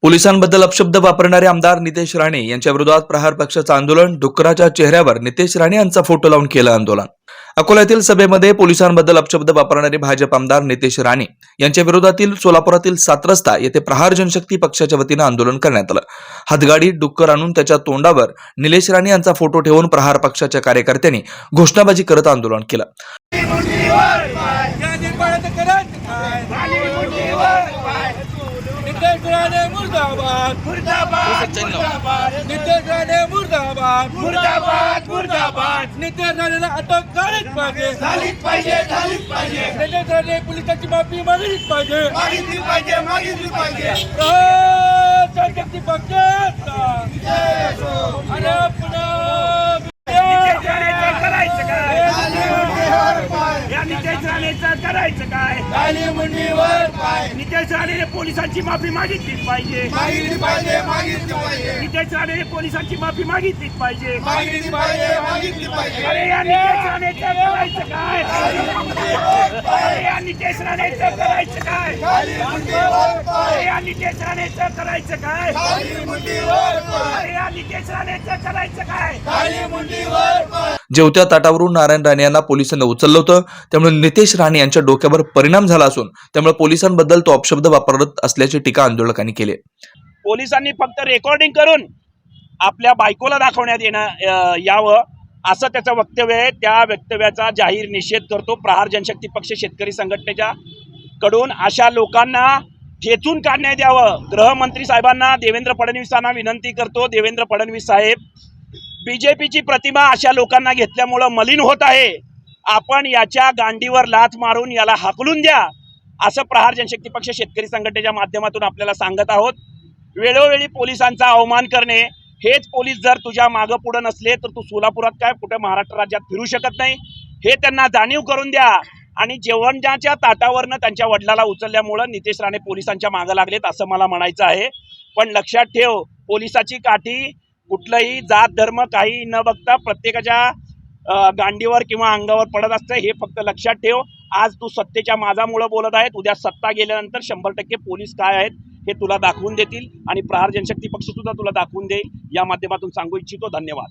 पोलिसांबद्दल अपशब्द वापरणारे आमदार नितेश राणे यांच्या विरोधात प्रहार पक्षाचं आंदोलन. डुक्कराच्या चेहऱ्यावर नितेश राणे यांचा फोटो लावून केलं आंदोलन. अकोल्यातील सभेमध्ये पोलिसांबद्दल अपशब्द वापरणारे भाजप आमदार नितेश राणे यांच्या विरोधातील सोलापुरातील 7 रस्ता येथे प्रहार जनशक्ती पक्षाच्या वतीनं आंदोलन करण्यात आलं. हातगाडीत डुक्कर आणून त्याच्या तोंडावर निलेश राणे यांचा फोटो ठेवून प्रहार पक्षाच्या कार्यकर्त्यांनी घोषणाबाजी करत आंदोलन केलं. मुर्दाबाद मुर्दाबाद नितेश राणे मुर्दाबाद मुर्दाबाद मुर्दाबाद नितेश राणेला अटक झालीच पाहिजे नितेश राणे पोलिसांची माफी मागितलीच पाहिजे जनशक्ती पक्षाचा आणि पुन्हा नितेश राणेचं करायचं काय? नितेश राणेने पोलिसांची माफी मागितलीच पाहिजे. नितेश राणेने पोलिसांची माफी मागितलीच पाहिजे. अरे या नितेश राणेचं करायचं काय? अरे या नितेश राणेचं करायचं काय? अरे या नितेश राणेचं करायचं काय? अरे या नितेश राणेचं करायचं काय? जेवत्या ताटावरून नारायण राणे यांना पोलिसांनी उचललं होतं. त्यामुळे नितेश राणे यांच्या डोक्यावर परिणाम झाला असून त्यामुळे पोलिसांबद्दल तो अपशब्द वापरत असल्याची टीका आंदोलकांनी केली. पोलिसांनी फक्त रेकॉर्डिंग करून आपल्या बायकोला दाखवण्यात यावं असं त्याचं वक्तव्य आहे. त्या वक्तव्याचा जाहीर निषेध करतो प्रहार जनशक्ती पक्ष शेतकरी संघटनेच्या कडून. अशा लोकांना ठेचून काढण्यात यावं. गृहमंत्री साहेबांना, देवेंद्र फडणवीसांना विनंती करतो. देवेंद्र फडणवीस साहेब, बीजेपीची प्रतिमा अशा लोकांना घेतल्यामुळं मलिन होत आहे. आपण याच्या गांडीवर लाथ मारून याला हाकलून द्या असं प्रहार जनशक्ती पक्ष शेतकरी संघटनेच्या माध्यमातून आपल्याला सांगत आहोत. वेळोवेळी पोलिसांचा अवमान करणे, हेच पोलीस जर तुझ्या मागं पुढं नसले तर तू सोलापुरात काय कुठे महाराष्ट्र राज्यात फिरू शकत नाही, हे त्यांना जाणीव करून द्या. आणि जेवणाच्या ताटावरनं त्यांच्या वडिलाला उचलल्यामुळं नितेश राणे पोलिसांच्या मागं लागलेत असं मला म्हणायचं आहे. पण लक्षात ठेव, पोलिसाची काठी कुठलंही जात धर्म काही न बघता प्रत्येकाच्या गांडीवर किंवा अंगावर पडत असतं, हे फक्त लक्षात ठेव. आज तू सत्तेच्या माझामुळं बोलत आहेत, उद्या सत्ता गेल्यानंतर 100% पोलीस काय आहेत हे तुला दाखवून देतील आणि प्रहार जनशक्ती पक्ष सुद्धा तुला दाखवून देईल. या माध्यमातून सांगू इच्छितो. धन्यवाद.